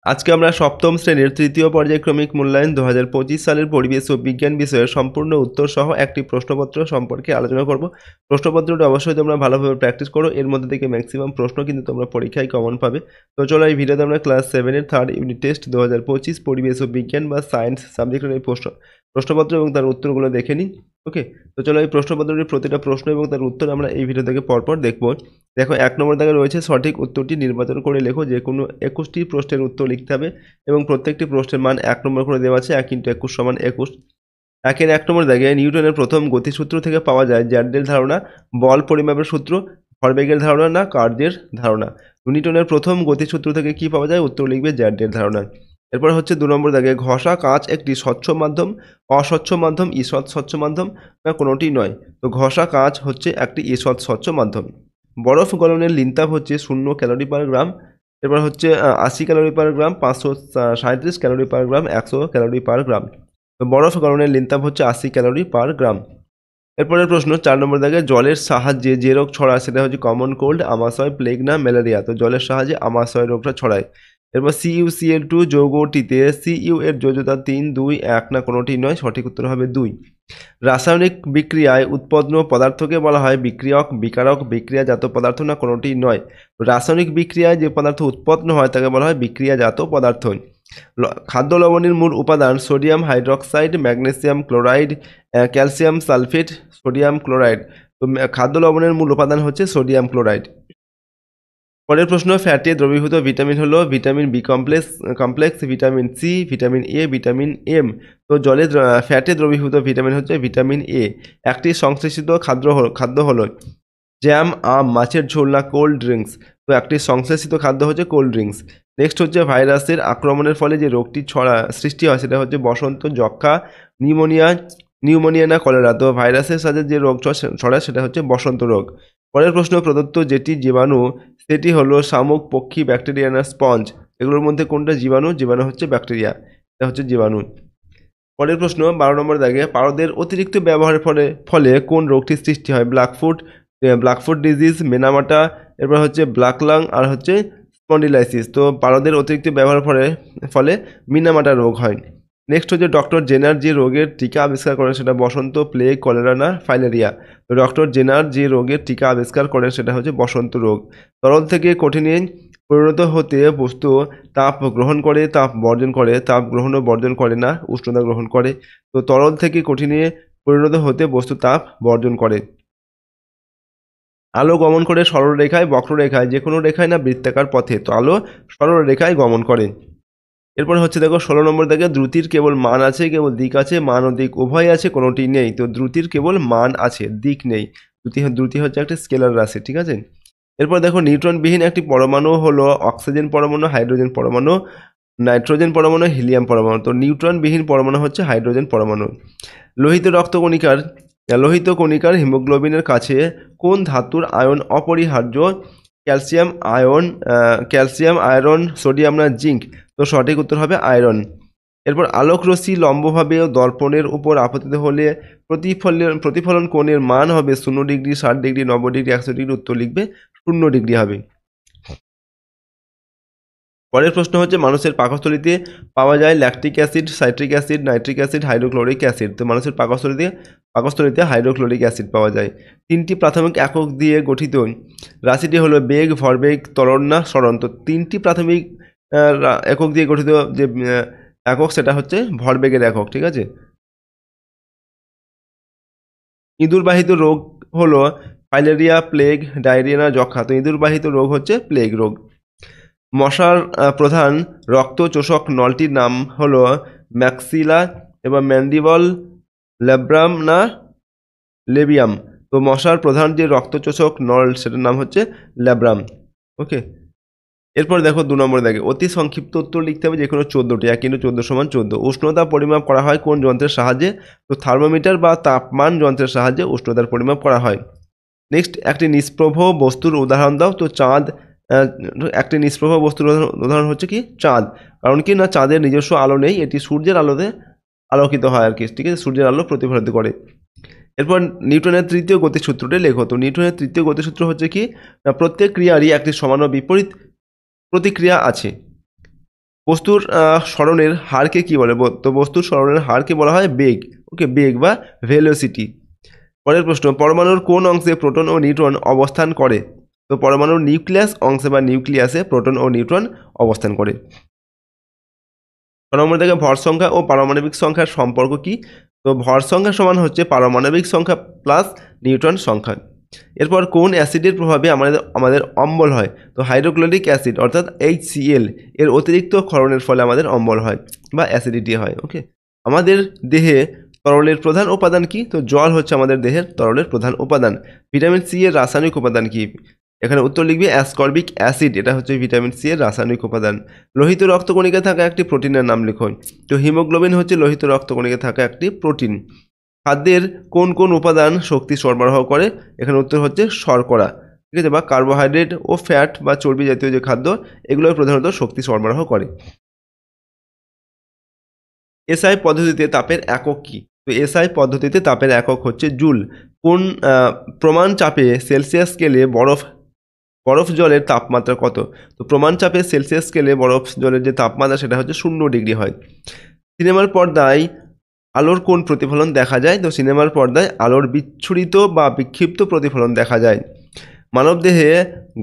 আজকে আমরা সপ্তম শ্রেণীর তৃতীয় পর্যায়ক্রমিক মূল্যায়ন 2025 সালের পরিবেশ ও বিজ্ঞান বিষয়ের সম্পূর্ণ উত্তর সহ একটি প্রশ্নপত্র সম্পর্কে আলোচনা করব। প্রশ্নপত্রটা অবশ্যই তোমরা ভালোভাবে প্র্যাকটিস করো, এর মধ্যে থেকে ম্যাক্সিমাম প্রশ্ন কিন্তু তোমরা পরীক্ষায় কমন পাবে। তো চলো এই ভিডিওতে আমরা ক্লাস 7-এর থার্ড ইউনিট টেস্ট 2025 পরিবেশ ও বিজ্ঞান বা সায়েন্স সাবজেক্টের এই প্রশ্নপত্র এবং তার উত্তরগুলো দেখে নিই। ওকে, তো চলো এই প্রশ্নপত্রটির প্রতিটা প্রশ্ন এবং তার উত্তর আমরা এই ভিডিও থেকে পরপর দেখবো। দেখো 1 নম্বর দাগে রয়েছে সঠিক উত্তরটি নির্বাচন করে লেখো। যে কোনো 21টি প্রশ্নের উত্তর লিখতে হবে এবং প্রত্যেকটি প্রশ্নের মান 1 নম্বর করে দেওয়া আছে। 1 × 21 = 21। 1 নম্বর দাগে নিউটনের প্রথম গতিসূত্র থেকে পাওয়া যায় জ্যাডের ধারণা, বল পরিমাপের সূত্র, ভরবেগের ধারণা না কার্যের ধারণা। নিউটনের প্রথম গতিসূত্র থেকে কি পাওয়া যায়? উত্তর লিখবে জ্যাডের ধারণা। এরপর হচ্ছে 2 নম্বর দাগে ঘষা কাঁচ একটি স্বচ্ছ মাধ্যম, অস্বচ্ছ মাধ্যম, ঈষৎ স্বচ্ছ মাধ্যম না কোনোটি নয়। তো ঘষা কাঁচ হচ্ছে একটি ঈষৎ স্বচ্ছ মাধ্যম। বরফ গলনের লিনতাপ হচ্ছে 0 ক্যালোরি পার গ্রাম। এরপর হচ্ছে 80 ক্যালোরি পার গ্রাম, 537 ক্যালোরি পার গ্রাম, 100 ক্যালোরি পার গ্রাম। তো বরফ গলনের লিনতাপ হচ্ছে 80 ক্যালোরি পার গ্রাম। এরপরের প্রশ্ন 4 নম্বর দাগে জলের সাহায্যে যে রোগ ছড়ায় সেটা হচ্ছে কমন কোল্ড, আমাশয়, প্লেগ না ম্যালেরিয়া। তো জলের সাহায্যে আমাশয় রোগটা ছড়ায়। এরপর CuCl2 যৌগটিতে Cu এর যোজ্যতা 3, 2, 1 না কোনোটি নয়। সঠিক উত্তর হবে 2। রাসায়নিক বিক্রিয়ায় উৎপন্ন পদার্থকে বলা হয় বিক্রিয়ক, বিকারক, বিক্রিয়াজাত পদার্থ না কোনোটি নয়। রাসায়নিক বিক্রিয়ায় যে পদার্থ উৎপন্ন হয় তাকে বলা হয় বিক্রিয়াজাত পদার্থ। খাদ্য লবণের মূল উপাদান sodium hydroxide, magnesium chloride, calcium sulphate, sodium chloride. তো খাদ্য লবণের মূল উপাদান হচ্ছে সোডিয়াম ক্লোরাইড। পরের প্রশ্ন ফ্যাটে দ্রবীভূত ভিটামিন হলো vitamin B complex, vitamin C, vitamin A, vitamin M. তো জলে ফ্যাটে দ্রবীভূত ভিটামিন হচ্ছে ভিটামিন এ। একটি সংশ্লেষিত খাদ্য হলো জ্যাম, আম, মাছের ঝোল না কোল্ড ড্রিঙ্কস। তো একটি সংশ্লেষিত খাদ্য হচ্ছে কোল্ড ড্রিঙ্কস। নেক্সট হচ্ছে ভাইরাসের আক্রমণের ফলে যে রোগটি সৃষ্টি হয় সেটা হচ্ছে বসন্ত, যক্ষা, নিউমোনিয়া না কলেরা। তো ভাইরাসের সাথে যে রোগ ছড়ায় সেটা হচ্ছে বসন্ত রোগ। পরের প্রশ্ন প্রদত্ত যেটি জীবাণু সেটি হলো শামুক, পক্ষী, ব্যাকটেরিয়া না স্পঞ্জ। এগুলোর মধ্যে কোনটা জীবাণু? জীবাণু হচ্ছে ব্যাকটেরিয়া, এটা হচ্ছে জীবাণু। পরের প্রশ্ন 12 নম্বর দাগে পারদের অতিরিক্ত ব্যবহারের ফলে কোন রোগটির সৃষ্টি হয়? ব্ল্যাকফুট ডিজিজ, মেনামাটা, এরপর হচ্ছে ব্ল্যাক লাং আর হচ্ছে স্পন্ডিলাইসিস। তো পারদের অতিরিক্ত ব্যবহারের ফলে মিনামাটা রোগ হয়। নেক্সট হচ্ছে ডক্টর জেনার যে রোগের টিকা আবিষ্কার করেন সেটা বসন্ত, প্লেগ, কলেরা না ফাইলেরিয়া। তো ডক্টর জেনার যে রোগের টিকা আবিষ্কার করেন সেটা হচ্ছে বসন্ত রোগ। তরল থেকে কঠিনে পরিণত হতে বস্তু তাপ গ্রহণ করে, তাপ বর্জন করে, তাপ গ্রহণ ও বর্জন করে না, উষ্ণতা গ্রহণ করে। তো তরল থেকে কঠিনে পরিণত হতে বস্তু তাপ বর্জন করে। আলো গমন করে সরলরেখায়, বক্ররেখায়, যে কোনো রেখায় না বৃত্তাকার পথে। তো আলো সরলরেখায় গমন করে। এরপর হচ্ছে দেখো 16 নম্বর দাগে দ্রুতির কেবল মান আছে, কেবল দিক আছে, মান ও দিক উভয় আছে, কোনোটি নেই। তো দ্রুতির কেবল মান আছে, দিক নেই। দ্রুতি হচ্ছে একটা স্কেলার রাশি, ঠিক আছে। এরপর দেখো নিউট্রনবিহীন একটি পরমাণু হলো অক্সিজেন পরমাণু, হাইড্রোজেন পরমাণু, নাইট্রোজেন পরমাণু, হিলিয়াম পরমাণু। তো নিউট্রনবিহীন পরমাণু হচ্ছে হাইড্রোজেন পরমাণু। লোহিত কণিকার হিমোগ্লোবিনের কাছে কোন ধাতুর আয়ন অপরিহার্য? ক্যালসিয়াম, আয়রন, সোডিয়াম না জিঙ্ক। তো সঠিক উত্তর হবে আয়রন। এরপর আলোক রশ্মি লম্বভাবে দর্পণের উপর আপতিত হলে প্রতিফলন কোণের মান হবে 0 ডিগ্রি, 60 ডিগ্রি, 90 ডিগ্রি, 100 ডিগ্রি। উত্তর লিখবে 0 ডিগ্রি হবে। পরের প্রশ্ন হচ্ছে মানুষের পাকস্থলীতে পাওয়া যায় lactic acid, citric acid, nitric acid, hydrochloric acid. তো মানুষের পাকস্থলীতে হাইড্রোক্লোরিক অ্যাসিড পাওয়া যায়। 3টি প্রাথমিক একক দিয়ে গঠিত রাশিটি হলো বেগ, ভরবেগ, ত্বরণ না সরণ। তো 3টি প্রাথমিক একক দিয়ে গঠিত যে একক সেটা হচ্ছে ভরবেগের একক, ঠিক আছে। ইঁদুরবাহিত রোগ হলো ফাইলেরিয়া, প্লেগ, ডায়রিয়া না যক্ষা। তো ইঁদুরবাহিত রোগ হচ্ছে প্লেগ রোগ। মশার প্রধান রক্তচোষক নলটির নাম হলো ম্যাক্সিলা এবং ম্যান্ডিবল, ল্যাব্রাম না লেবিয়াম। তো মশার প্রধান যে রক্তচোষক নল সেটার নাম হচ্ছে ল্যাব্রাম। ওকে, এরপর দেখো 2 নম্বর দেখে অতি সংক্ষিপ্ত উত্তর লিখতে হবে যে কোনো 14টি। 1 × 14 = 14। উষ্ণতা পরিমাপ করা হয় কোন যন্ত্রের সাহায্যে? তো থার্মোমিটার বা তাপমান যন্ত্রের সাহায্যে উষ্ণতার পরিমাপ করা হয়। নেক্সট একটি নিষ্প্রভ বস্তুর উদাহরণ দাও। তো চাঁদ একটি নিষ্প্রভ বস্তুর উদাহরণ হচ্ছে কি চাঁদ। কারণ কি না চাঁদের নিজস্ব আলো নেই, এটি সূর্যের আলোতে আলোকিত হয় আর কি, ঠিক আছে, সূর্যের আলো প্রতিফলিত করে। এরপর নিউটনের তৃতীয় গতিসূত্রটি লেখো। তো নিউটনের তৃতীয় গতিসূত্র হচ্ছে কি না প্রত্যেক ক্রিয়ারই একটি সমান ও বিপরীত প্রতিক্রিয়া আছে। বস্তুর সরণের হারকে কি বলে? তো বস্তুর সরণের হারকে বলা হয় বেগ। ওকে, বেগ বা ভেলোসিটি। পরের প্রশ্ন, পরমাণুর কোন অংশে প্রোটন ও নিউট্রন অবস্থান করে? তো পরমাণুর নিউক্লিয়াস অংশে বা নিউক্লিয়াসে প্রোটন ও নিউট্রন অবস্থান করে। 6 নম্বর থেকে ভর সংখ্যা ও পারমাণবিক সংখ্যার সম্পর্ক কি? তো ভর সংখ্যা সমান হচ্ছে পারমাণবিক সংখ্যা প্লাস নিউট্রন সংখ্যা। এরপর কোন অ্যাসিডের প্রভাবে আমাদের অম্বল হয়? তো হাইড্রোক্লোরিক অ্যাসিড অর্থাৎ HCl এর অতিরিক্ত ক্ষরণের ফলে আমাদের অম্বল হয় বা অ্যাসিডিটি হয়। ওকে, আমাদের দেহে তরলের প্রধান উপাদান কি? তো জল হচ্ছে আমাদের দেহের তরলের প্রধান উপাদান। ভিটামিন সি এর রাসায়নিক উপাদান কি? এখানে উত্তর লিখবি অ্যাসকর্বিক অ্যাসিড, এটা হচ্ছে ভিটামিন সি এর রাসায়নিক উপাদান। লোহিত রক্তকণিকায় থাকা একটি প্রোটিনের নাম লিখুন। তো হিমোগ্লোবিন হচ্ছে লোহিত রক্তকণিকায় থাকা একটি প্রোটিন। খাদ্যের কোন কোন উপাদান শক্তি সরবরাহ করে? এখানে উত্তর হচ্ছে শর্করা, ঠিক আছে, বা কার্বোহাইড্রেট ও ফ্যাট বা চর্বি জাতীয় যে খাদ্য, এগুলো প্রধানত শক্তি সরবরাহ করে। এসআই পদ্ধতিতে তাপের একক কি? তো এসআই পদ্ধতিতে তাপের একক হচ্ছে জুল। কোন প্রমাণ চাপে সেলসিয়াস স্কেলে বরফ জলের তাপমাত্রা কত? তো প্রমাণ চাপে সেলসিয়াস স্কেলে বরফ জলের যে তাপমাত্রা সেটা হচ্ছে 0 ডিগ্রি হয়। সিনেমার পর্দায় আলোর কোন প্রতিফলন দেখা যায়? তো সিনেমার পর্দায় আলোর বিচ্ছুরিত বা বিক্ষিপ্ত প্রতিফলন দেখা যায়। মানবদেহে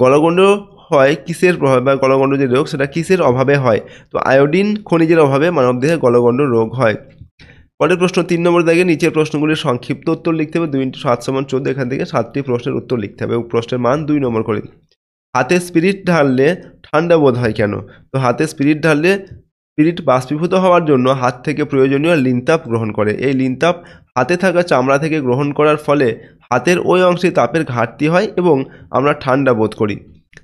গলগণ্ড হয় কিসের প্রভাবে, বা গলগণ্ড যে রোগ সেটা কিসের অভাবে হয়? তো আয়োডিন খনিজের অভাবে মানবদেহে গলগণ্ড রোগ হয়। পরের প্রশ্ন 3 নম্বর দাগে নিচের প্রশ্নগুলির সংক্ষিপ্ত উত্তর লিখতে হবে। 2 × 7 = 14, এখান থেকে 7টি প্রশ্নের উত্তর লিখতে হবে এবং প্রশ্নের মান 2 নম্বর করে। হাতে স্পিরিট ঢাললে ঠান্ডা বোধ হয় কেন? তো হাতে স্পিরিট ঢাললে স্পিরিট বাষ্পীভূত হওয়ার জন্য হাত থেকে প্রয়োজনীয় লিনতাপ গ্রহণ করে। এই লিনতাপ হাতে থাকা চামড়া থেকে গ্রহণ করার ফলে হাতের ওই অংশে তাপের ঘাটতি হয় এবং আমরা ঠান্ডা বোধ করি।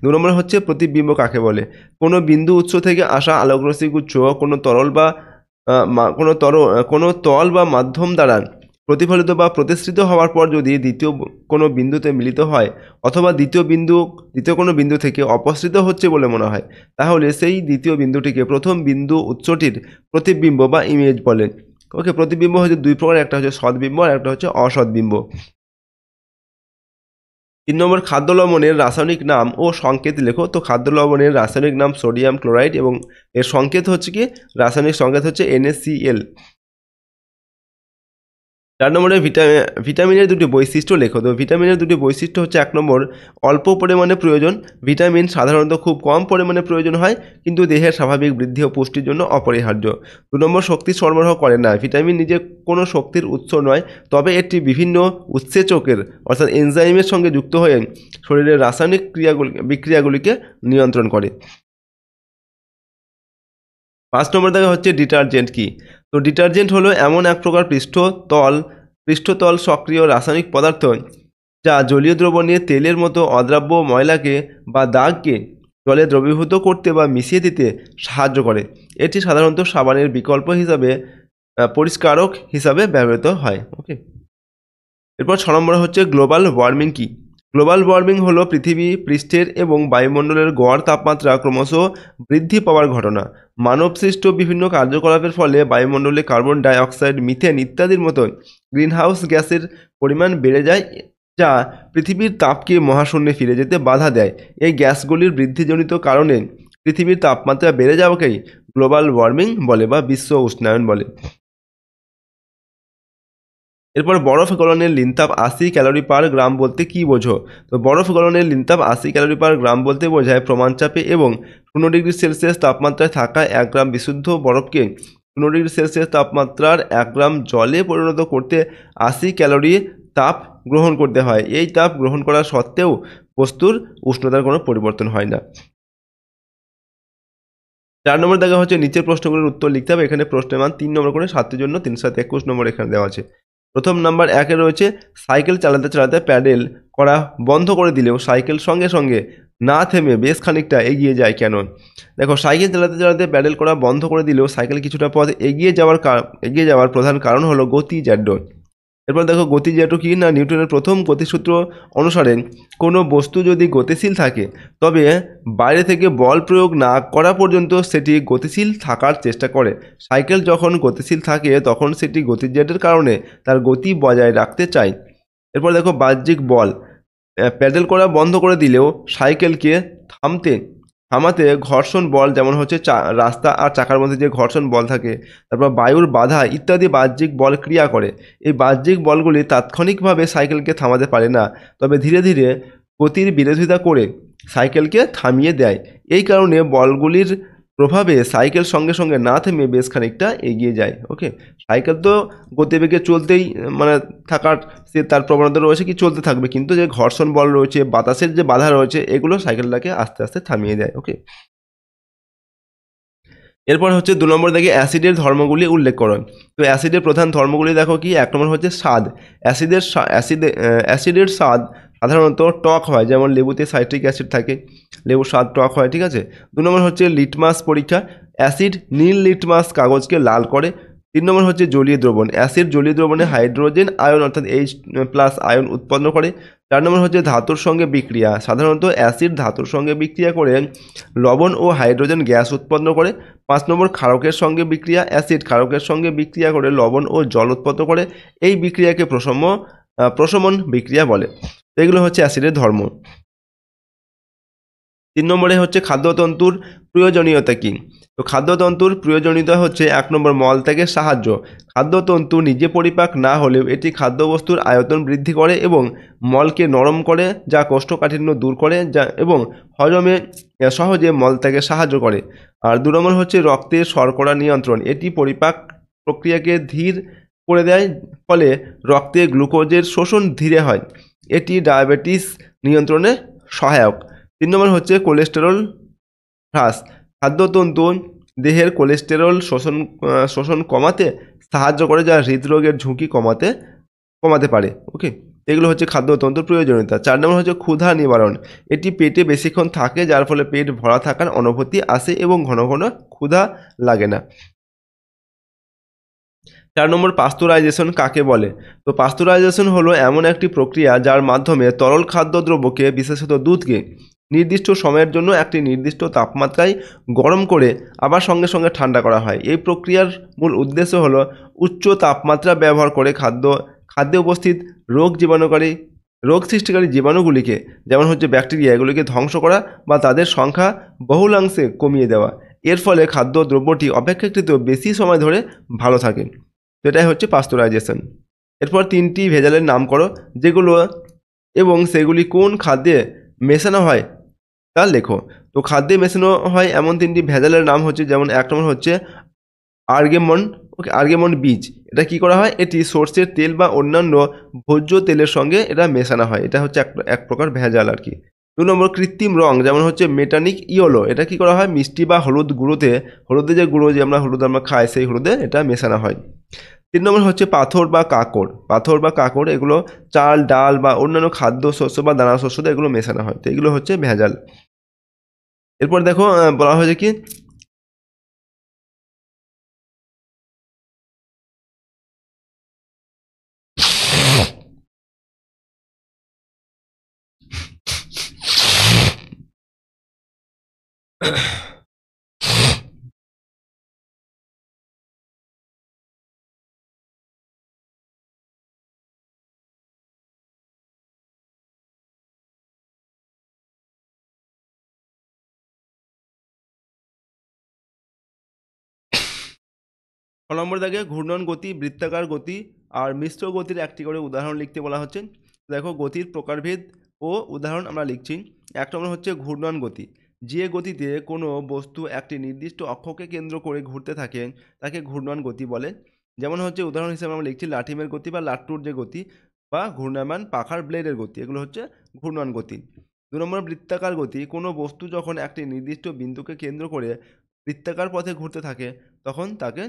2 নম্বর হচ্ছে প্রতিবিম্ব কাকে বলে? কোনো বিন্দু উৎস থেকে আসা আলোকরশ্মি গুচ্ছ কোনো তল বা মাধ্যম দ্বারা প্রতিফলিত বা প্রতিসৃত হওয়ার পর যদি দ্বিতীয় কোনো বিন্দুতে মিলিত হয় অথবা দ্বিতীয় কোনো বিন্দু থেকে অপসৃত হচ্ছে বলে মনে হয়, তাহলে সেই দ্বিতীয় বিন্দুটিকে প্রথম বিন্দু উৎসটির প্রতিবিম্ব বা ইমেজ বলে। ওকে, প্রতিবিম্ব হচ্ছে 2 প্রকার, একটা হচ্ছে সদ্বিম্ব আর একটা হচ্ছে অসদ্বিম্ব। 3 নম্বর, খাদ্য লবণের রাসায়নিক নাম ও সংকেত লেখো। তো খাদ্য লবণের রাসায়নিক নাম সোডিয়াম ক্লোরাইড এবং এর সংকেত হচ্ছে কি? রাসায়নিক সংকেত হচ্ছে NaCl। 4 নম্বরে ভিটামিনের দুটি বৈশিষ্ট্য লেখো। তো ভিটামিনের দুটি বৈশিষ্ট্য হচ্ছে 1 নম্বর, অল্প পরিমাণে প্রয়োজন। ভিটামিন সাধারণত খুব কম পরিমাণে প্রয়োজন হয় কিন্তু দেহের স্বাভাবিক বৃদ্ধি ও পুষ্টির জন্য অপরিহার্য। 2 নম্বর, শক্তি সরবরাহ করে না। ভিটামিন নিজে কোনো শক্তির উৎস নয়, তবে এটি বিভিন্ন উৎসেচকের অর্থাৎ এনজাইমের সঙ্গে যুক্ত হয়ে শরীরের রাসায়নিক বিক্রিয়াগুলিকে নিয়ন্ত্রণ করে। 5 নম্বর দেখা হচ্ছে ডিটারজেন্ট কি? তো ডিটারজেন্ট হলো এমন এক প্রকার পৃষ্ঠতল সক্রিয় রাসায়নিক পদার্থ যা জলীয় দ্রবণে তেলের মতো অদ্রাব্য ময়লাকে বা দাগকে জলে দ্রবীভূত করতে বা মিশিয়ে দিতে সাহায্য করে। এটি সাধারণত সাবানের বিকল্প হিসাবে পরিষ্কারক হিসাবে ব্যবহৃত হয়। ওকে, এরপর 6 নম্বরে হচ্ছে গ্লোবাল ওয়ার্মিং কি? গ্লোবাল ওয়ার্মিং হলো পৃথিবী পৃষ্ঠের এবং বায়ুমণ্ডলের গড় তাপমাত্রা ক্রমশ বৃদ্ধি পাওয়ার ঘটনা। মানবসৃষ্ট বিভিন্ন কার্যকলাপের ফলে বায়ুমণ্ডলে কার্বন ডাই অক্সাইড, মিথেন ইত্যাদির মতো গ্রিনহাউস গ্যাসের পরিমাণ বেড়ে যায়, যা পৃথিবীর তাপকে মহাশূন্যে ফিরে যেতে বাধা দেয়। এই গ্যাসগুলির বৃদ্ধিজনিত কারণে পৃথিবীর তাপমাত্রা বেড়ে যাওয়াকেই গ্লোবাল ওয়ার্মিং বলে বা বিশ্ব উষ্ণায়ন বলে। এরপর বরফ গলনের লিনতাপ 80 ক্যালোরি পার গ্রাম বলতে কী বোঝো? তো বরফ গলনের লিনতাপ 80 ক্যালোরি পার গ্রাম বলতে বোঝায় প্রমাণ চাপে এবং 0 ডিগ্রি সেলসিয়াস তাপমাত্রায় থাকা 1 গ্রাম বিশুদ্ধ বরফকে 0 ডিগ্রি সেলসিয়াস তাপমাত্রার 1 গ্রাম জলে পরিণত করতে 80 ক্যালোরি তাপ গ্রহণ করতে হয়। এই তাপ গ্রহণ করা সত্ত্বেও বস্তুর উষ্ণতার কোনো পরিবর্তন হয় না। 4 নম্বর দেখা হচ্ছে নিচের প্রশ্নগুলোর উত্তর লিখতে হবে। এখানে প্রশ্নের মান 3 নম্বর করে, 7 জন্য 3 7 21 নম্বর এখানে দেওয়া আছে। প্রথম নাম্বার 1-এ রয়েছে সাইকেল চালাতে চালাতে প্যাডেল করা বন্ধ করে দিলেও সাইকেল সঙ্গে সঙ্গে না থেমে বেশ খানিকটা এগিয়ে যায় কেন? দেখো, সাইকেল চালাতে চালাতে প্যাডেল করা বন্ধ করে দিলেও সাইকেল কিছুটা পথ এগিয়ে যাওয়ার প্রধান কারণ হলো গতিজাড্য। এরপর দেখো, গতিজাড্য কি না? নিউটনের প্রথম গতিসূত্র অনুসারে কোনো বস্তু যদি গতিশীল থাকে তবে বাইরে থেকে বল প্রয়োগ না করা পর্যন্ত সেটি গতিশীল থাকার চেষ্টা করে। সাইকেল যখন গতিশীল থাকে তখন সেটি গতিজাড্যের কারণে তার গতি বজায় রাখতে চায়। এরপর দেখো, বাহ্যিক বল প্যাডেল করা বন্ধ করে দিলেও সাইকেলকে থামতে থামাতে ঘর্ষণ বল যেমন হচ্ছে রাস্তা আর চাকার মধ্যে যে ঘর্ষণ বল থাকে, তারপর বায়ুর বাধা ইত্যাদি বাহ্যিক বল ক্রিয়া করে। এই বাহ্যিক বলগুলি তাৎক্ষণিকভাবে সাইকেলকে থামাতে পারে না, তবে ধীরে ধীরে গতির বিরোধিতা করে সাইকেলকে থামিয়ে দেয়। এই কারণে বলগুলির প্রভাবে সাইকেল সঙ্গে সঙ্গে না থেমে বেশ খানিকটা এগিয়ে যায়। ওকে, সাইকেল তো গতিবেগে চলতেই মানে থাকার সে তার প্রবণতা রয়েছে কি চলতে থাকবে, কিন্তু যে ঘর্ষণ বল রয়েছে, বাতাসের যে বাধা রয়েছে, এগুলো সাইকেলটাকে আস্তে আস্তে থামিয়ে দেয়। ওকে, এরপর হচ্ছে 2 নম্বর দেখে অ্যাসিডের ধর্মগুলি উল্লেখ করো। তো অ্যাসিডের প্রধান ধর্মগুলি দেখো কি, 1 নম্বর হচ্ছে স্বাদ। অ্যাসিডের স্বাদ সাধারণত টক হয়, যেমন লেবুতে সাইট্রিক অ্যাসিড থাকে, লেবুর স্বাদ টক হয়, ঠিক আছে। 2 নম্বর হচ্ছে লিটমাস পরীক্ষা, অ্যাসিড নীল লিটমাস কাগজকে লাল করে। 3 নম্বর হচ্ছে জলীয় দ্রবণ, অ্যাসিড জলীয় দ্রবণে হাইড্রোজেন আয়ন অর্থাৎ H+ আয়ন উৎপন্ন করে। 4 নম্বর হচ্ছে ধাতুর সঙ্গে বিক্রিয়া, সাধারণত অ্যাসিড ধাতুর সঙ্গে বিক্রিয়া করে লবণ ও হাইড্রোজেন গ্যাস উৎপন্ন করে। 5 নম্বর ক্ষারকের সঙ্গে বিক্রিয়া, অ্যাসিড ক্ষারকের সঙ্গে বিক্রিয়া করে লবণ ও জল উৎপন্ন করে। এই বিক্রিয়াকে প্রশমন বিক্রিয়া বলে। তো এগুলো হচ্ছে অ্যাসিডের ধর্ম। 3 নম্বরে হচ্ছে খাদ্যতন্তুর প্রয়োজনীয়তা কী। তো খাদ্যতন্তুর প্রয়োজনীয়তা হচ্ছে 1 নম্বর মলত্যাগের সাহায্য। খাদ্যতন্তু নিজে পরিপাক না হলেও এটি খাদ্যবস্তুর আয়তন বৃদ্ধি করে এবং মলকে নরম করে, যা কোষ্ঠকাঠিন্য দূর করে এবং হজমে সহজে মলত্যাগে সাহায্য করে। আর 2 নম্বর হচ্ছে রক্তের শর্করা নিয়ন্ত্রণ, এটি পরিপাক প্রক্রিয়াকে ধীর করে দেয়, ফলে রক্তে গ্লুকোজের শোষণ ধীরে হয়। এটি ডায়াবেটিস নিয়ন্ত্রণে সহায়ক। 3 নম্বর হচ্ছে কোলেস্টেরল হ্রাস, খাদ্যতন্তু দেহের কোলেস্টেরল শোষণ কমাতে সাহায্য করে, যা হৃদরোগের ঝুঁকি কমাতে পারে। ওকে, এগুলো হচ্ছে খাদ্যতন্ত্রের প্রয়োজনীয়তা। 4 নম্বর হচ্ছে ক্ষুধা নিবারণ, এটি পেটে বেশিক্ষণ থাকে, যার ফলে পেট ভরা থাকার অনুভূতি আসে এবং ঘন ঘন ক্ষুধা লাগে না। 4 নম্বর পাস্তুরাইজেশন কাকে বলে। তো পাস্তুরাইজেশন হলো এমন একটি প্রক্রিয়া যার মাধ্যমে তরল খাদ্যদ্রব্যকে, বিশেষত দুধকে, নির্দিষ্ট সময়ের জন্য একটি নির্দিষ্ট তাপমাত্রায় গরম করে আবার সঙ্গে সঙ্গে ঠান্ডা করা হয়। এই প্রক্রিয়ার মূল উদ্দেশ্য হলো উচ্চ তাপমাত্রা ব্যবহার করে খাদ্যে উপস্থিত রোগ সৃষ্টিকারী জীবাণুগুলিকে, যেমন হচ্ছে ব্যাকটেরিয়া, এগুলিকে ধ্বংস করা বা তাদের সংখ্যা বহুলাংশে কমিয়ে দেওয়া। এর ফলে খাদ্যদ্রব্যটি অপেক্ষাকৃত বেশি সময় ধরে ভালো থাকে। তো এটাই হচ্ছে পাস্তুরাইজেশন। এরপর 3টি ভেজালের নাম করো যেগুলো এবং সেগুলি কোন খাদ্যে মেশানো হয় তা লেখো। তো খাদ্যে মেশানো হয় এমন 3টি ভেজালের নাম হচ্ছে, যেমন 1 নম্বর হচ্ছে আর্গেমন। ওকে, আর্গেমন বীজ, এটা কি করা হয়, এটি সর্ষের তেল বা অন্যান্য ভোজ্য তেলের সঙ্গে এটা মেশানো হয়, এটা হচ্ছে এক প্রকার ভেজাল আর কি। 2 নম্বর কৃত্রিম রং, যেমন হচ্ছে মেটানিক ইয়েলো, এটা কি করা হয়, মিষ্টি বা হলুদে যে গুঁড়ো যে হলুদ আমরা খাই, সেই হলুদে এটা মেশানো হয়। 3 নম্বর হচ্ছে পাথর বা কাকড়, এগুলো চাল, ডাল বা অন্যান্য খাদ্য শস্য বা দানা শস্যতে এগুলো মেশানো হয়, তো এগুলো হচ্ছে ভেজাল। এরপর দেখো বলা হয়েছে কি, ছ নম্বর দাগে ঘূর্ণন গতি, বৃত্তাকার গতি আর মিশ্র গতির একটি করে উদাহরণ লিখতে বলা হচ্ছে। দেখো গতির প্রকারভেদ ও উদাহরণ আমরা লিখছি। 1 নম্বর হচ্ছে ঘূর্ণন গতি, যে গতিতে কোনো বস্তু একটি নির্দিষ্ট অক্ষকে কেন্দ্র করে ঘুরতে থাকে তাকে ঘূর্ণন গতি বলে। যেমন হচ্ছে উদাহরণ হিসেবে আমরা লিখছি লাঠিমের গতি বা লাট্টুর যে গতি বা ঘূর্ণায়মান পাখার ব্লেডের গতি, এগুলো হচ্ছে ঘূর্ণন গতি। 2 নম্বর বৃত্তাকার গতি, কোনো বস্তু যখন একটি নির্দিষ্ট বিন্দুকে কেন্দ্র করে বৃত্তাকার পথে ঘুরতে থাকে তখন তাকে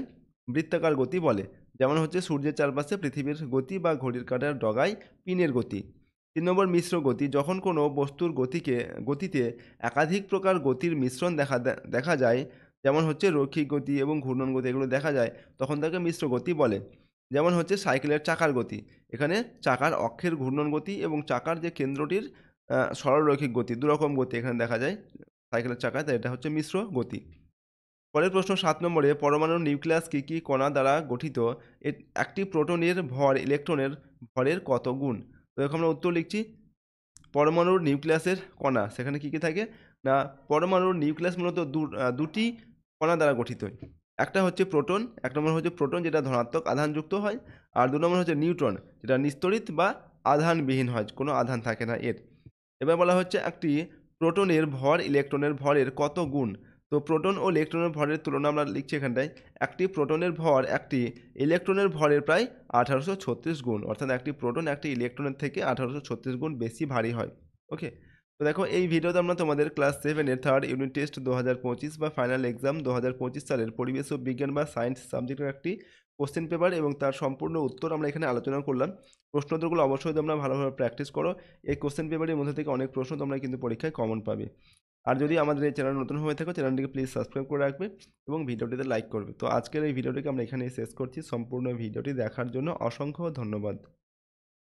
বৃত্তাকার গতি বলে। যেমন হচ্ছে সূর্যের চারপাশে পৃথিবীর গতি বা ঘড়ির কাঁটার ডগায় পিনের গতি। 3 নম্বর মিশ্র গতি, যখন কোনো বস্তুর গতিতে একাধিক প্রকার গতির মিশ্রণ দেখা যায়, যেমন হচ্ছে রৈখিক গতি এবং ঘূর্ণন গতি, এগুলো দেখা যায়, তখন তাকে মিশ্র গতি বলে। যেমন হচ্ছে সাইকেলের চাকার গতি, এখানে চাকার অক্ষের ঘূর্ণন গতি এবং চাকার যে কেন্দ্রটির সরলরৈখিক গতি, দুরকম গতি এখানে দেখা যায় সাইকেলের চাকায়, তাই এটা হচ্ছে মিশ্র গতি। পরের প্রশ্ন 7 নম্বরে, পরমাণুর নিউক্লিয়াস কী কী কণা দ্বারা গঠিত, একটি প্রোটনের ভর ইলেকট্রনের ভরের কত গুণ। তো এখন আমরা উত্তর লিখছি, পরমাণুর নিউক্লিয়াসের কণা সেখানে কী কী থাকে, না পরমাণুর নিউক্লিয়াস মূলত দুটি কণা দ্বারা গঠিত। একটা হচ্ছে প্রোটন, এক নম্বর হচ্ছে প্রোটন যেটা ধনাত্মক আধানযুক্ত হয়, আর ২ নম্বর হচ্ছে নিউট্রন যেটা নিস্তড়িত বা আধানবিহীন হয়, কোনো আধান থাকে না এর। এবার বলা হচ্ছে একটি প্রোটনের ভর ইলেকট্রনের ভরের কত গুণ। তো প্রোটন ও ইলেকট্রনের ভরের তুলনা আমরা লিখছি এখানটায়। একটি প্রোটনের ভর একটি ইলেকট্রনের ভরের প্রায় 1836 গুণ, অর্থাৎ একটি প্রোটন একটি ইলেকট্রনের থেকে 1836 গুণ বেশি ভারী হয়। ওকে, তো দেখো এই ভিডিওতে আমরা তোমাদের ক্লাস 7-এর থার্ড ইউনিট টেস্ট 2025 বা ফাইনাল এক্সাম 2025 সালের পরিবেশ ও বিজ্ঞান বা সায়েন্স সাবজেক্টের একটি কোশ্চেন পেপার এবং তার সম্পূর্ণ উত্তর আমরা এখানে আলোচনা করলাম। প্রশ্নোত্তরগুলো অবশ্যই তোমরা ভালোভাবে প্র্যাকটিস করো। এই কোশ্চেন পেপারের মধ্যে থেকে অনেক প্রশ্ন তোমরা কিন্তু পরীক্ষায় কমন পাবে। আর যদি আমাদের এই চ্যানেল নতুন হয়ে থাকো, চ্যানেলটিকে প্লিজ সাবস্ক্রাইব করে রাখবে এবং ভিডিওটিতে লাইক করবে। তো আজকের এই ভিডিওটিকে আমরা এখানেই শেষ করছি। সম্পূর্ণ ভিডিওটি দেখার জন্য অসংখ্য ধন্যবাদ।